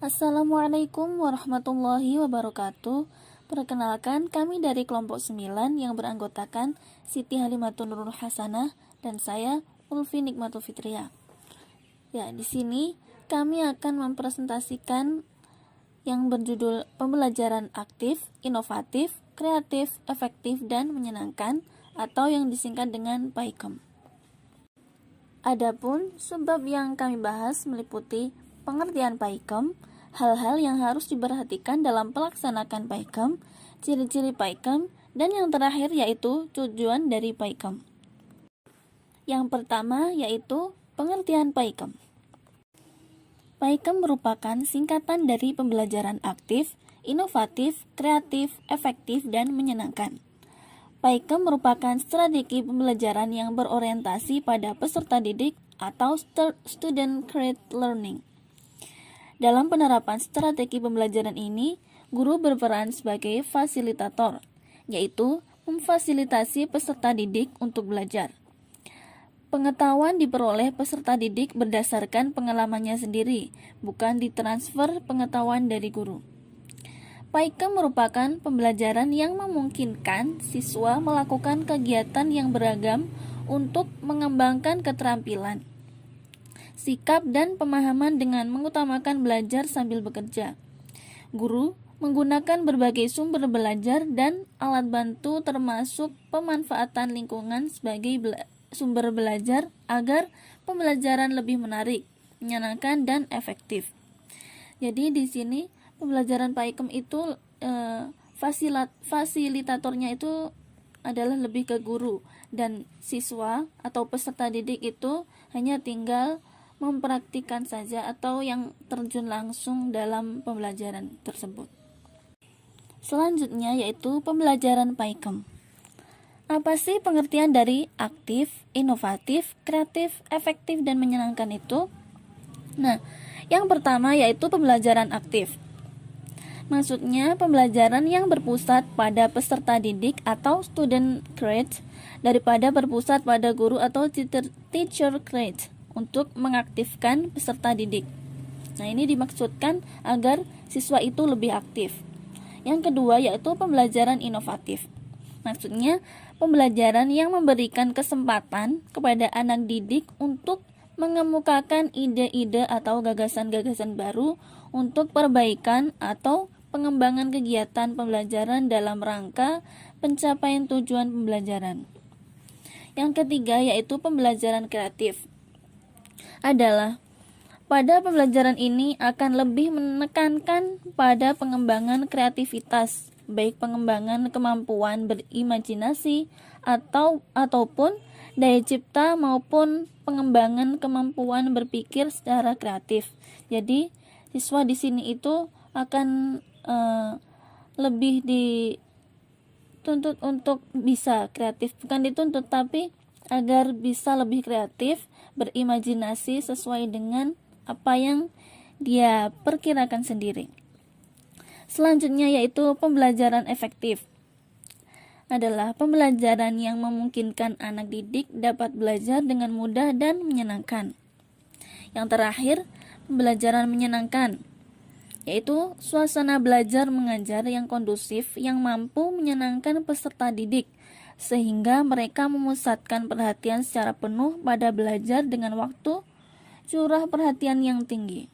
Assalamualaikum warahmatullahi wabarakatuh. Perkenalkan, kami dari kelompok 9 yang beranggotakan Siti Halimatun Nurul Hasanah dan saya Ulfi Nikmatul Fitria. Ya, di sini kami akan mempresentasikan yang berjudul Pembelajaran Aktif, Inovatif, Kreatif, Efektif, dan Menyenangkan atau yang disingkat dengan PAIKEM. Adapun sebab yang kami bahas meliputi pengertian PAIKEM, hal-hal yang harus diperhatikan dalam pelaksanakan PAIKEM, ciri-ciri PAIKEM, dan yang terakhir yaitu tujuan dari PAIKEM. Yang pertama yaitu pengertian PAIKEM. PAIKEM merupakan singkatan dari pembelajaran aktif, inovatif, kreatif, efektif, dan menyenangkan. PAIKEM merupakan strategi pembelajaran yang berorientasi pada peserta didik atau student-created learning. Dalam penerapan strategi pembelajaran ini, guru berperan sebagai fasilitator, yaitu memfasilitasi peserta didik untuk belajar. Pengetahuan diperoleh peserta didik berdasarkan pengalamannya sendiri, bukan ditransfer pengetahuan dari guru. PAIKEM merupakan pembelajaran yang memungkinkan siswa melakukan kegiatan yang beragam untuk mengembangkan keterampilan, sikap, dan pemahaman dengan mengutamakan belajar sambil bekerja. Guru menggunakan berbagai sumber belajar dan alat bantu termasuk pemanfaatan lingkungan sebagai sumber belajar agar pembelajaran lebih menarik, menyenangkan, dan efektif. Jadi di sini pembelajaran PAIKEM itu fasilitatornya itu adalah lebih ke guru, dan siswa atau peserta didik itu hanya tinggal mempraktikkan saja atau yang terjun langsung dalam pembelajaran tersebut. Selanjutnya yaitu pembelajaran PAIKEM. Apa sih pengertian dari aktif, inovatif, kreatif, efektif, dan menyenangkan itu? Nah, yang pertama yaitu pembelajaran aktif. Maksudnya pembelajaran yang berpusat pada peserta didik atau student create daripada berpusat pada guru atau teacher create untuk mengaktifkan peserta didik. Nah, ini dimaksudkan agar siswa itu lebih aktif. Yang kedua yaitu pembelajaran inovatif. Maksudnya pembelajaran yang memberikan kesempatan kepada anak didik untuk mengemukakan ide-ide atau gagasan-gagasan baru untuk perbaikan atau pengembangan kegiatan pembelajaran dalam rangka pencapaian tujuan pembelajaran. Yang ketiga yaitu pembelajaran kreatif. Adalah pada pembelajaran ini akan lebih menekankan pada pengembangan kreativitas, baik pengembangan kemampuan berimajinasi ataupun daya cipta maupun pengembangan kemampuan berpikir secara kreatif. Jadi siswa di sini itu akan lebih dituntut untuk bisa kreatif, bukan dituntut tapi agar bisa lebih kreatif, berimajinasi sesuai dengan apa yang dia perkirakan sendiri. Selanjutnya yaitu pembelajaran efektif. Adalah pembelajaran yang memungkinkan anak didik dapat belajar dengan mudah dan menyenangkan. Yang terakhir, pembelajaran menyenangkan, yaitu suasana belajar mengajar yang kondusif yang mampu menyenangkan peserta didik, sehingga mereka memusatkan perhatian secara penuh pada belajar dengan waktu curah perhatian yang tinggi.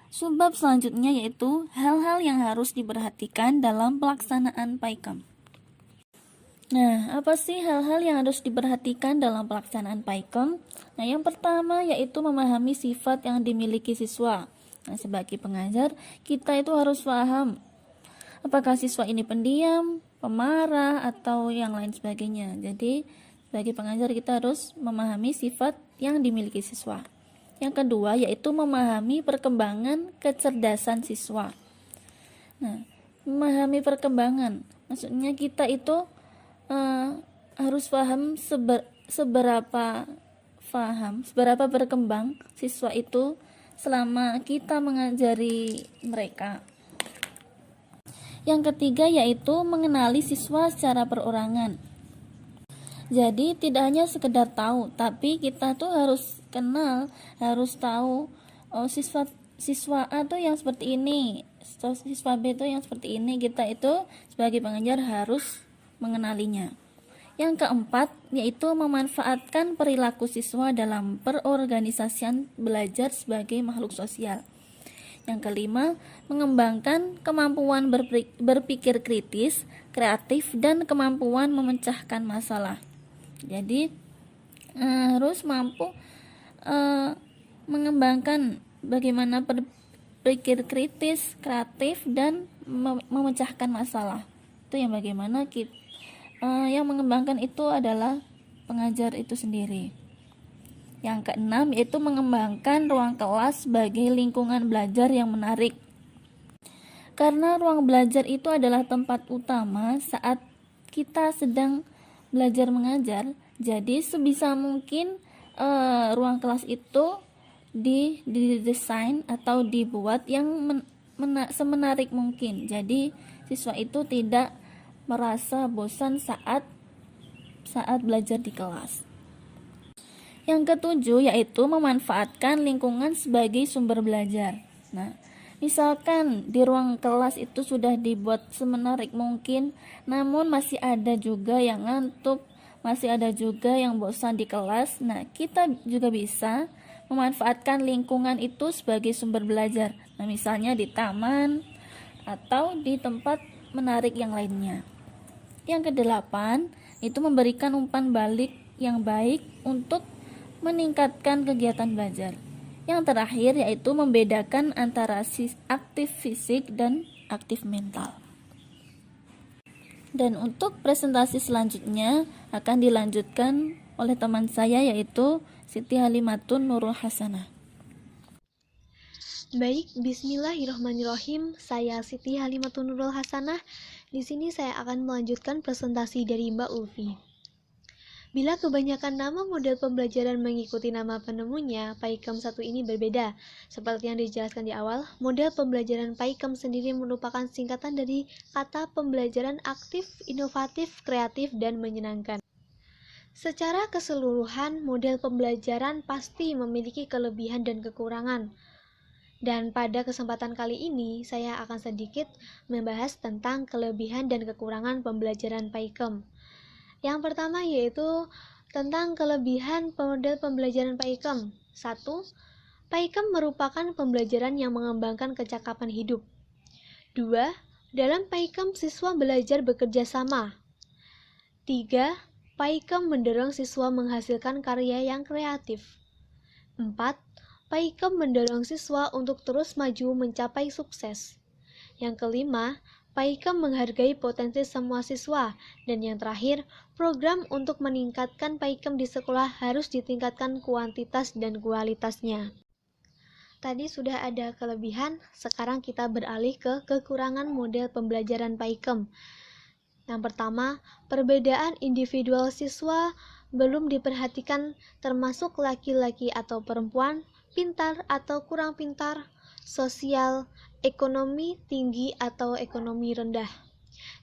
Sebab selanjutnya yaitu hal-hal yang harus diperhatikan dalam pelaksanaan PAIKEM. Nah, apa sih hal-hal yang harus diperhatikan dalam pelaksanaan PAIKEM? Nah, yang pertama yaitu memahami sifat yang dimiliki siswa. Nah, sebagai pengajar, kita itu harus paham apakah siswa ini pendiam, pemarah, atau yang lain sebagainya. Jadi, sebagai pengajar kita harus memahami sifat yang dimiliki siswa. Yang kedua yaitu memahami perkembangan kecerdasan siswa. Nah, memahami perkembangan, maksudnya kita itu harus paham seberapa berkembang siswa itu selama kita mengajari mereka. Yang ketiga yaitu mengenali siswa secara perorangan. Jadi tidak hanya sekedar tahu, tapi kita tuh harus kenal, harus tahu siswa siswa A tuh yang seperti ini, siswa B tuh yang seperti ini, kita itu sebagai pengajar harus mengenalinya. Yang keempat, yaitu memanfaatkan perilaku siswa dalam perorganisasian belajar sebagai makhluk sosial. Yang kelima, mengembangkan kemampuan berpikir kritis, kreatif, dan kemampuan memecahkan masalah. Jadi, harus mampu mengembangkan bagaimana berpikir kritis, kreatif, dan memecahkan masalah. Itu yang bagaimana yang mengembangkan itu adalah pengajar itu sendiri. Yang keenam, yaitu mengembangkan ruang kelas sebagai lingkungan belajar yang menarik. Karena ruang belajar itu adalah tempat utama saat kita sedang belajar mengajar, jadi sebisa mungkin ruang kelas itu didesain atau dibuat yang semenarik mungkin. Jadi siswa itu tidak merasa bosan saat belajar di kelas. Yang ketujuh, yaitu memanfaatkan lingkungan sebagai sumber belajar. Nah, misalkan di ruang kelas itu sudah dibuat semenarik mungkin, namun masih ada juga yang ngantuk, masih ada juga yang bosan di kelas. Nah, kita juga bisa memanfaatkan lingkungan itu sebagai sumber belajar. Nah, misalnya di taman atau di tempat menarik yang lainnya. Yang kedelapan, itu memberikan umpan balik yang baik untuk meningkatkan kegiatan belajar. Yang terakhir, yaitu membedakan antara aktif fisik dan aktif mental. Dan untuk presentasi selanjutnya akan dilanjutkan oleh teman saya, yaitu Siti Halimatun Nurul Hasanah. Baik, bismillahirrahmanirrahim. Saya Siti Halimatun Nurul Hasanah. Di sini saya akan melanjutkan presentasi dari Mbak Ulfi. Bila kebanyakan nama model pembelajaran mengikuti nama penemunya, PAIKEM 1 ini berbeda. Seperti yang dijelaskan di awal, model pembelajaran PAIKEM sendiri merupakan singkatan dari kata pembelajaran aktif, inovatif, kreatif, dan menyenangkan. Secara keseluruhan, model pembelajaran pasti memiliki kelebihan dan kekurangan. Dan pada kesempatan kali ini, saya akan sedikit membahas tentang kelebihan dan kekurangan pembelajaran PAIKEM. Yang pertama yaitu tentang kelebihan model pembelajaran PAIKEM. 1. PAIKEM merupakan pembelajaran yang mengembangkan kecakapan hidup. 2. Dalam PAIKEM siswa belajar bekerja sama. 3. PAIKEM mendorong siswa menghasilkan karya yang kreatif. 4. PAIKEM mendorong siswa untuk terus maju mencapai sukses. Yang kelima, PAIKEM menghargai potensi semua siswa. Dan yang terakhir, program untuk meningkatkan PAIKEM di sekolah harus ditingkatkan kuantitas dan kualitasnya. Tadi sudah ada kelebihan, sekarang kita beralih ke kekurangan model pembelajaran PAIKEM. Yang pertama, perbedaan individual siswa belum diperhatikan, termasuk laki-laki atau perempuan, pintar atau kurang pintar, sosial, ekonomi tinggi atau ekonomi rendah.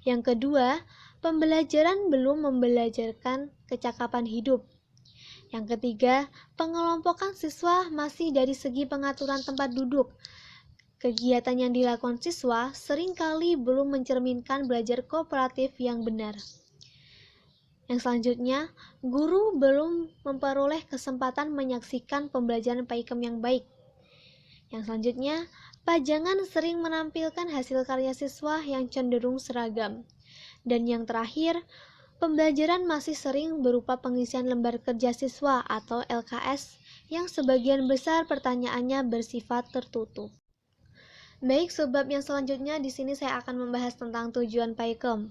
Yang kedua, pembelajaran belum membelajarkan kecakapan hidup. Yang ketiga, pengelompokan siswa masih dari segi pengaturan tempat duduk. Kegiatan yang dilakukan siswa seringkali belum mencerminkan belajar kooperatif yang benar. Yang selanjutnya, guru belum memperoleh kesempatan menyaksikan pembelajaran PAIKEM yang baik. Yang selanjutnya, pajangan sering menampilkan hasil karya siswa yang cenderung seragam. Dan yang terakhir, pembelajaran masih sering berupa pengisian lembar kerja siswa atau LKS yang sebagian besar pertanyaannya bersifat tertutup. Baik, sebab yang selanjutnya di sini saya akan membahas tentang tujuan PAIKEM.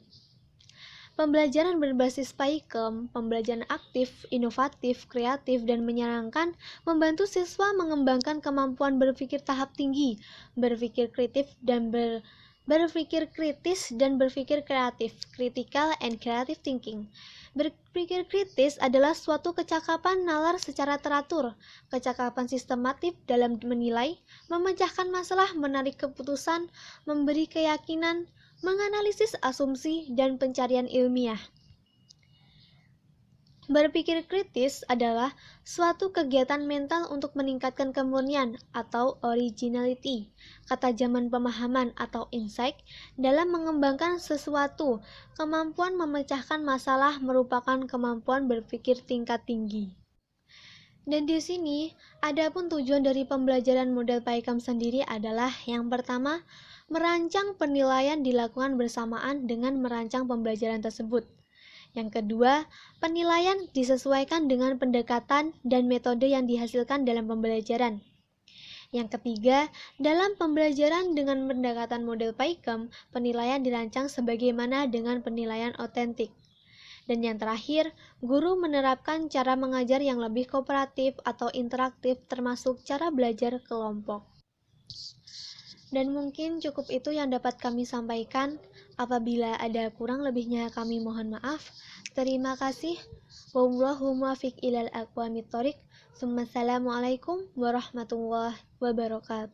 Pembelajaran berbasis PAIKEM, pembelajaran aktif, inovatif, kreatif, dan menyenangkan membantu siswa mengembangkan kemampuan berpikir tahap tinggi, berpikir kritis dan berpikir kreatif, critical and creative thinking. Berpikir kritis adalah suatu kecakapan nalar secara teratur, kecakapan sistematif dalam menilai, memecahkan masalah, menarik keputusan, memberi keyakinan, menganalisis asumsi, dan pencarian ilmiah. Berpikir kritis adalah suatu kegiatan mental untuk meningkatkan kemurnian atau originality, kata zaman pemahaman atau insight, dalam mengembangkan sesuatu. Kemampuan memecahkan masalah merupakan kemampuan berpikir tingkat tinggi. Dan di sini, adapun tujuan dari pembelajaran model PAIKAM sendiri adalah yang pertama, merancang penilaian dilakukan bersamaan dengan merancang pembelajaran tersebut. Yang kedua, penilaian disesuaikan dengan pendekatan dan metode yang dihasilkan dalam pembelajaran. Yang ketiga, dalam pembelajaran dengan pendekatan model PAIKAM, penilaian dirancang sebagaimana dengan penilaian otentik. Dan yang terakhir, guru menerapkan cara mengajar yang lebih kooperatif atau interaktif termasuk cara belajar kelompok. Dan mungkin cukup itu yang dapat kami sampaikan. Apabila ada kurang lebihnya kami mohon maaf. Terima kasih. Wallahu muwaffiq ilal aqwamit thoriq. Assalamualaikum warahmatullahi wabarakatuh.